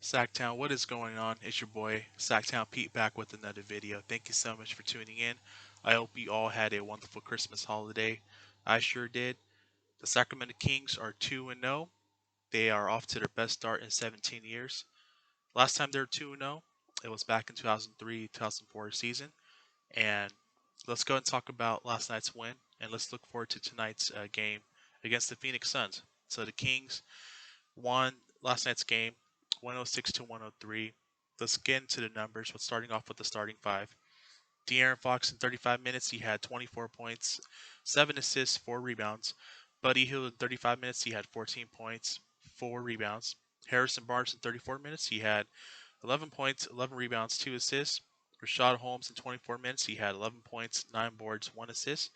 Sacktown, what is going on? It's your boy, Sacktown Pete, back with another video. Thank you so much for tuning in. I hope you all had a wonderful Christmas holiday. I sure did. The Sacramento Kings are 2-0. They are off to their best start in 17 years. Last time they were 2-0, it was back in 2003-2004 season. And let's go and talk about last night's win, and let's look forward to tonight's game against the Phoenix Suns. So the Kings won last night's game, 106 to 103. Let's get into the numbers. With starting off with the starting five. De'Aaron Fox in 35 minutes, he had 24 points, 7 assists, 4 rebounds. Buddy Hield in 35 minutes, he had 14 points, 4 rebounds. Harrison Barnes in 34 minutes, he had 11 points, 11 rebounds, 2 assists. Rashad Holmes in 24 minutes, he had 11 points, 9 boards, 1 assist.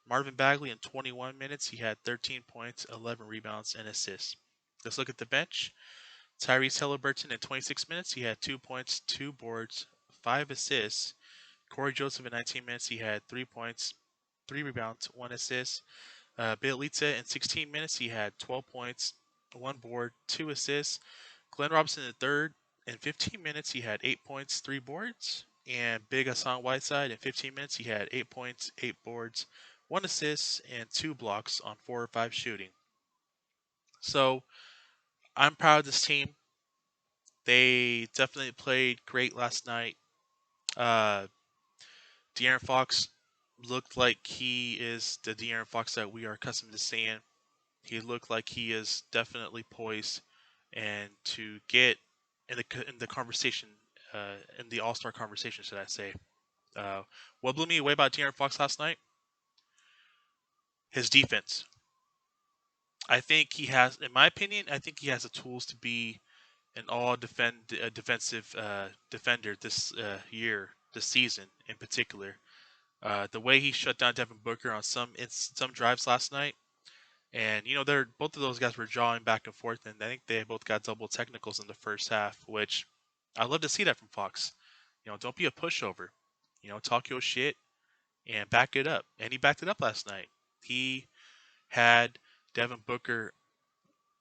Marvin Bagley in 21 minutes, he had 13 points, 11 rebounds, and assists. Let's look at the bench. Tyrese Halliburton in 26 minutes, he had 2 points, 2 boards, 5 assists. Corey Joseph in 19 minutes, he had 3 points, 3 rebounds, 1 assist. Bielitsa in 16 minutes, he had 12 points, 1 board, 2 assists. Glenn Robinson in the third, in 15 minutes, he had 8 points, 3 boards. And Big Hassan Whiteside in 15 minutes, he had 8 points, 8 boards, 1 assist, and 2 blocks on 4 or 5 shooting. So I'm proud of this team. They definitely played great last night. Uh, De'Aaron Fox looked like he is the De'Aaron Fox that we are accustomed to seeing. He looked like he is definitely poised and to get in the conversation, in the All-Star conversation, should I say. What blew me away about De'Aaron Fox last night? His defense. I think he has, in my opinion, I think he has the tools to be an defensive defender this year, this season in particular. The way he shut down Devin Booker on some drives last night, and they're both of those guys were jawing back and forth, and I think they both got double technicals in the first half, which I love to see that from Fox. Don't be a pushover. Talk your shit and back it up. And he backed it up last night. He had Devin Booker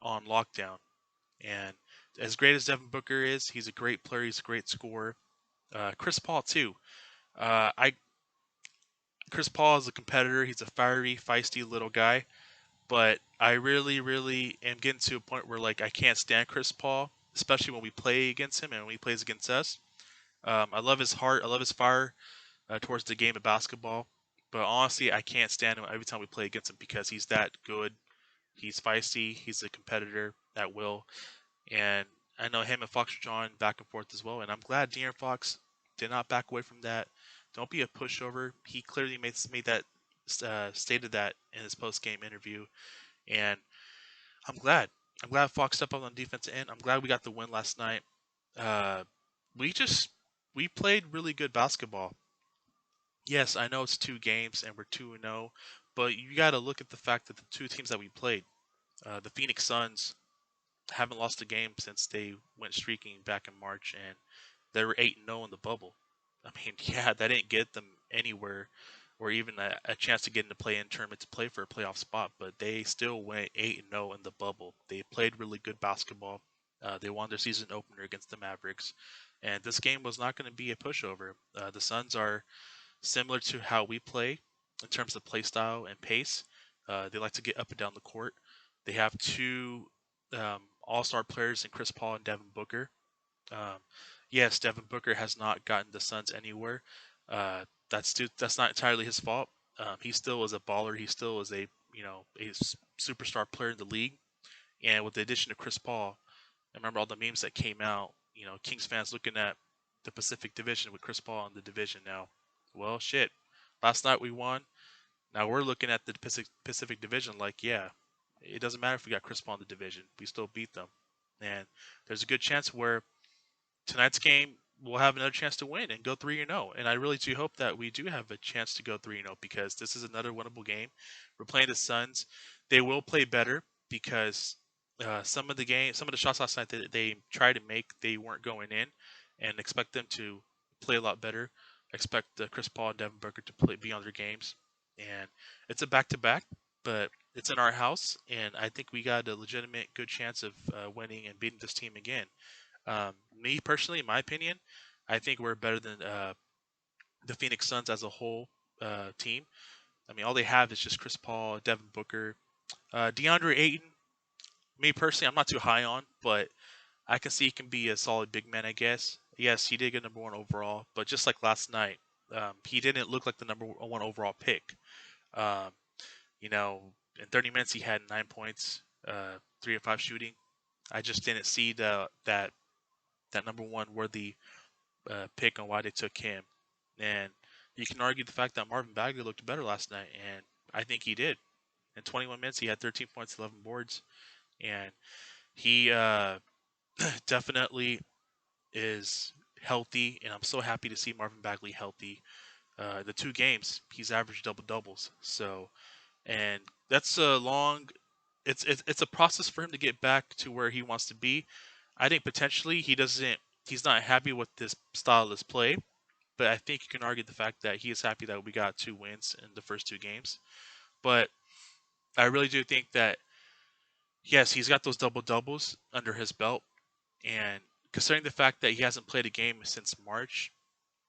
on lockdown, and as great as Devin Booker is, he's a great player. He's a great scorer. Chris Paul too. I Chris Paul is a competitor. He's a fiery, feisty little guy. But I really, really am getting to a point where I can't stand Chris Paul, especially when we play against him and when he plays against us. I love his heart. I love his fire towards the game of basketball. But honestly, I can't stand him every time we play against him because he's that good. He's feisty. He's a competitor at will. And I know him and Fox are drawing back and forth as well. And I'm glad De'Aaron Fox did not back away from that. Don't be a pushover. He clearly made that stated that in his post game interview, and I'm glad. I'm glad Fox stepped up on the defensive end. I'm glad we got the win last night. Uh, we just we played really good basketball. Yes, I know it's 2 games and we're 2-0, but you got to look at the fact that the 2 teams that we played, the Phoenix Suns, haven't lost a game since they went streaking back in March, and they were 8-0 in the bubble. I mean, yeah, that didn't get them anywhere or even a chance to get in the play-in tournament to play for a playoff spot, but they still went 8-0 in the bubble. They played really good basketball. They won their season opener against the Mavericks, and this game was not going to be a pushover. The Suns are similar to how we play in terms of play style and pace. They like to get up and down the court. They have 2 all-star players in Chris Paul and Devin Booker. Um, yes, Devin Booker has not gotten the Suns anywhere. That's not entirely his fault. He still is a baller. He still is a superstar player in the league. And with the addition of Chris Paul, I remember all the memes that came out. Kings fans looking at the Pacific Division with Chris Paul in the division now. Well, shit. Last night we won. Now we're looking at the Pacific Division like, yeah, it doesn't matter if we got Chris Paul in the division. We still beat them. And there's a good chance where tonight's game we'll have another chance to win and go 3-0. And I really do hope that we do have a chance to go 3-0 because this is another winnable game. We're playing the Suns. They will play better because some of the shots last night that they tried to make, they weren't going in, and expect them to play a lot better. Expect Chris Paul and Devin Booker to be on their games, and it's a back-to-back, but it's in our house, and I think we got a legitimate good chance of winning and beating this team again. Me personally, in my opinion, I think we're better than the Phoenix Suns as a whole team. I mean, all they have is just Chris Paul, Devin Booker, DeAndre Ayton. Me personally, I'm not too high on, but I can see he can be a solid big man, I guess. Yes, he did get number one overall, but just like last night, he didn't look like the number one overall pick. Um, you know, in 30 minutes, he had 9 points, 3 of 5 shooting. I just didn't see that number one worthy pick on why they took him. And you can argue the fact that Marvin Bagley looked better last night, and I think he did. In 21 minutes, he had 13 points, 11 boards, and he definitely is healthy. And I'm so happy to see Marvin Bagley healthy. The 2 games, he's averaged double doubles. So, and that's a long. It's a process for him to get back to where he wants to be. I think potentially he doesn't. He's not happy with this style of play, but I think you can argue the fact that he is happy that we got 2 wins in the first 2 games. But I really do think that yes, he's got those double doubles under his belt, and considering the fact that he hasn't played a game since March,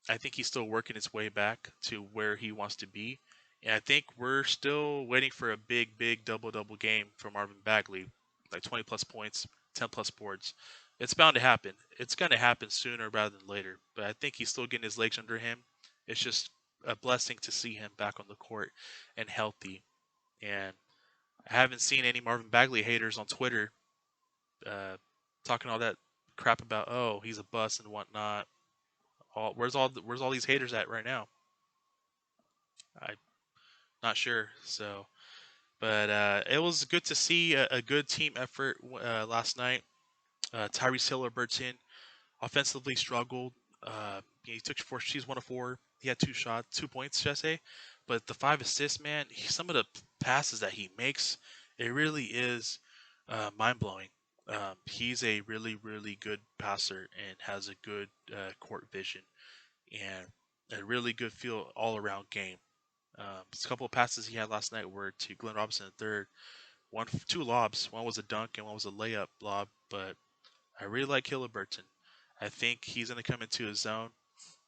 I think he's still working his way back to where he wants to be. And I think we're still waiting for a big double double game from Marvin Bagley, like 20 plus points, 10 plus boards. It's bound to happen. It's going to happen sooner rather than later. But I think he's still getting his legs under him. It's just a blessing to see him back on the court and healthy. And I haven't seen any Marvin Bagley haters on Twitter uh, talking all that crap about, oh, he's a bust and whatnot. Where's all these haters at right now? I'm not sure. So, but it was good to see a good team effort last night. Tyrese Halliburton offensively struggled. He took 4. She's 1 of 4. He had 2 shots, 2 points, should I say? But the 5 assists, man. Some of the passes that he makes, it really is mind blowing. He's a really good passer and has a good court vision and a really good feel all around game. A couple of passes he had last night were to Glenn Robinson III. 2 lobs. One was a dunk and one was a layup lob. But I really like Halliburton. I think he's going to come into his zone.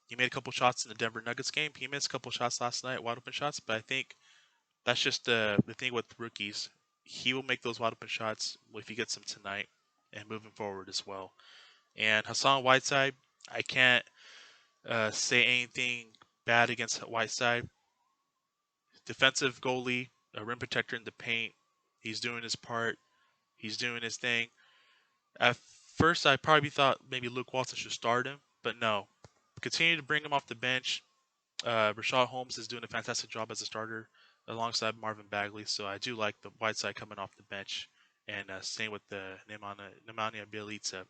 He made a couple shots in the Denver Nuggets game. He missed a couple shots last night, wide open shots. But I think that's just the thing with rookies. He will make those wide open shots if he gets them tonight and moving forward as well. And Hassan Whiteside, I can't say anything bad against Whiteside. Defensive goalie, a rim protector in the paint. He's doing his part. He's doing his thing. At first, I probably thought maybe Luke Walton should start him, but no. Continue to bring him off the bench. Rashad Holmes is doing a fantastic job as a starter alongside Marvin Bagley, so I do like the Whiteside coming off the bench, and same with the Nemanja Bjelica.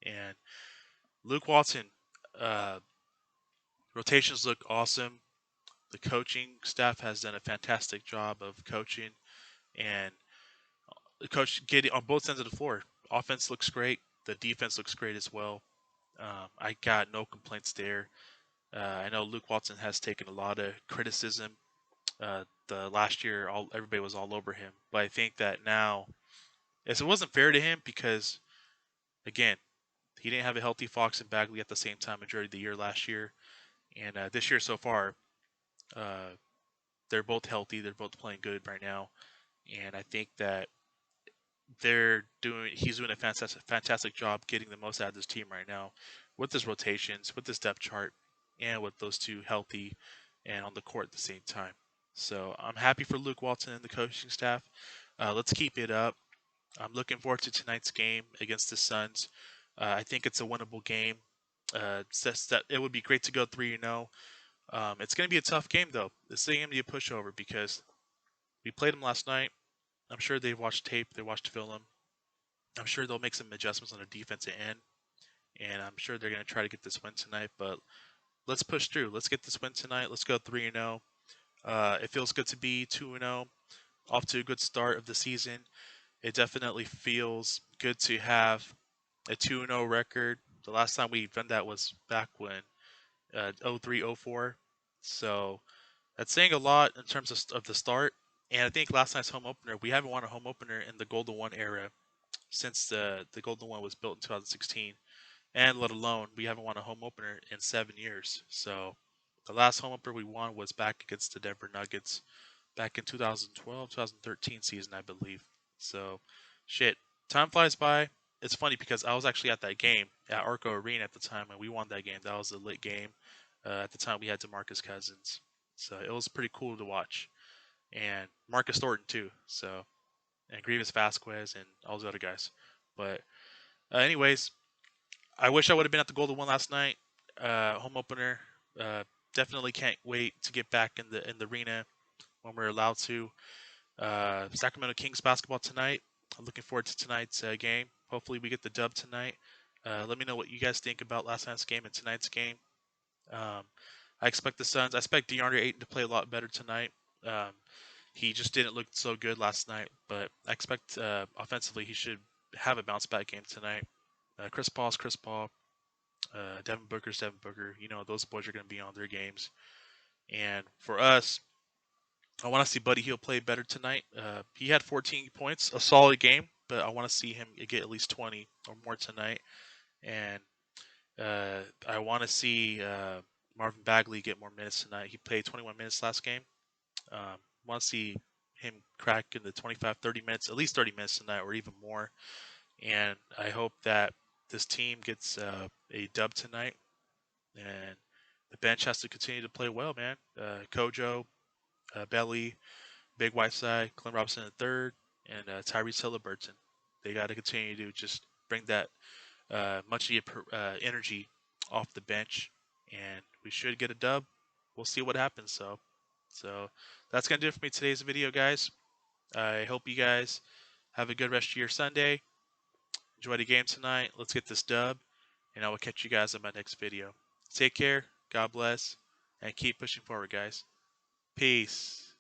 And Luke Walton, uh, rotations look awesome. The coaching staff has done a fantastic job of coaching and the coach getting on both ends of the floor. Offense looks great. The defense looks great as well. I got no complaints there. I know Luke Watson has taken a lot of criticism. The last year, everybody was all over him, but I think that now, it wasn't fair to him because, again, he didn't have a healthy Fox and Bagley at the same time majority of the year last year, and this year so far, uh, they're both healthy. They're both playing good right now, and I think that he's doing a fantastic job getting the most out of this team right now with his rotations, with his depth chart, and with those two healthy and on the court at the same time. So I'm happy for Luke Walton and the coaching staff. Let's keep it up. I'm looking forward to tonight's game against the Suns. I think it's a winnable game. It would be great to go 3-0. It's going to be a tough game though. It's going to be a pushover because we played them last night. I'm sure they've watched tape, they watched film. I'm sure they'll make some adjustments on the defensive end, and I'm sure they're going to try to get this win tonight. But let's push through. Let's get this win tonight. Let's go 3-0. It feels good to be 2-0, off to a good start of the season. It definitely feels good to have a 2-0 record. The last time we've done that was back when 03-04. So that's saying a lot in terms of the start. And I think last night's home opener, we haven't won a home opener in the Golden One era since the Golden One was built in 2016. and let alone we haven't won a home opener in 7 years. So the last home opener we won was back against the Denver Nuggets back in 2012, 2013 season, I believe. So, shit, time flies by. It's funny because I was actually at that game at Arco Arena at the time, and we won that game. That was a lit game. At the time, we had DeMarcus Cousins, so it was pretty cool to watch, and Marcus Thornton too. So, and Grievous Vasquez and all those other guys. But, anyways, I wish I would have been at the Golden One last night. Home opener. Uh, Definitely can't wait to get back in the arena when we're allowed to. Sacramento Kings basketball tonight. I'm looking forward to tonight's game. Hopefully, we get the dub tonight. Let me know what you guys think about last night's game and tonight's game. Um, I expect the Suns. I expect DeAndre Ayton to play a lot better tonight. Um, he just didn't look so good last night, but I expect offensively he should have a bounce back game tonight. Chris Paul's Chris Paul. Devin Booker's Devin Booker. You know those boys are going to be on their games. And for us, I want to see Buddy Hield play better tonight. He had 14 points, a solid game, but I want to see him get at least 20 or more tonight. And I want to see Marvin Bagley get more minutes tonight. He played 21 minutes last game. Want to see him crack in the 25, 30 minutes, at least 30 minutes tonight or even more. And I hope that this team gets a dub tonight. And the bench has to continue to play well, man. Kojo, Belly, Big Whiteside, Glenn Robinson III, and Tyrese Halliburton. They got to continue to just bring that much needed energy off the bench, and we should get a dub. We'll see what happens. So that's gonna do it for me today's video, guys. I hope you guys have a good rest of your Sunday. Enjoy the game tonight. Let's get this dub, and I will catch you guys in my next video. Take care. God bless, and keep pushing forward, guys. Peace.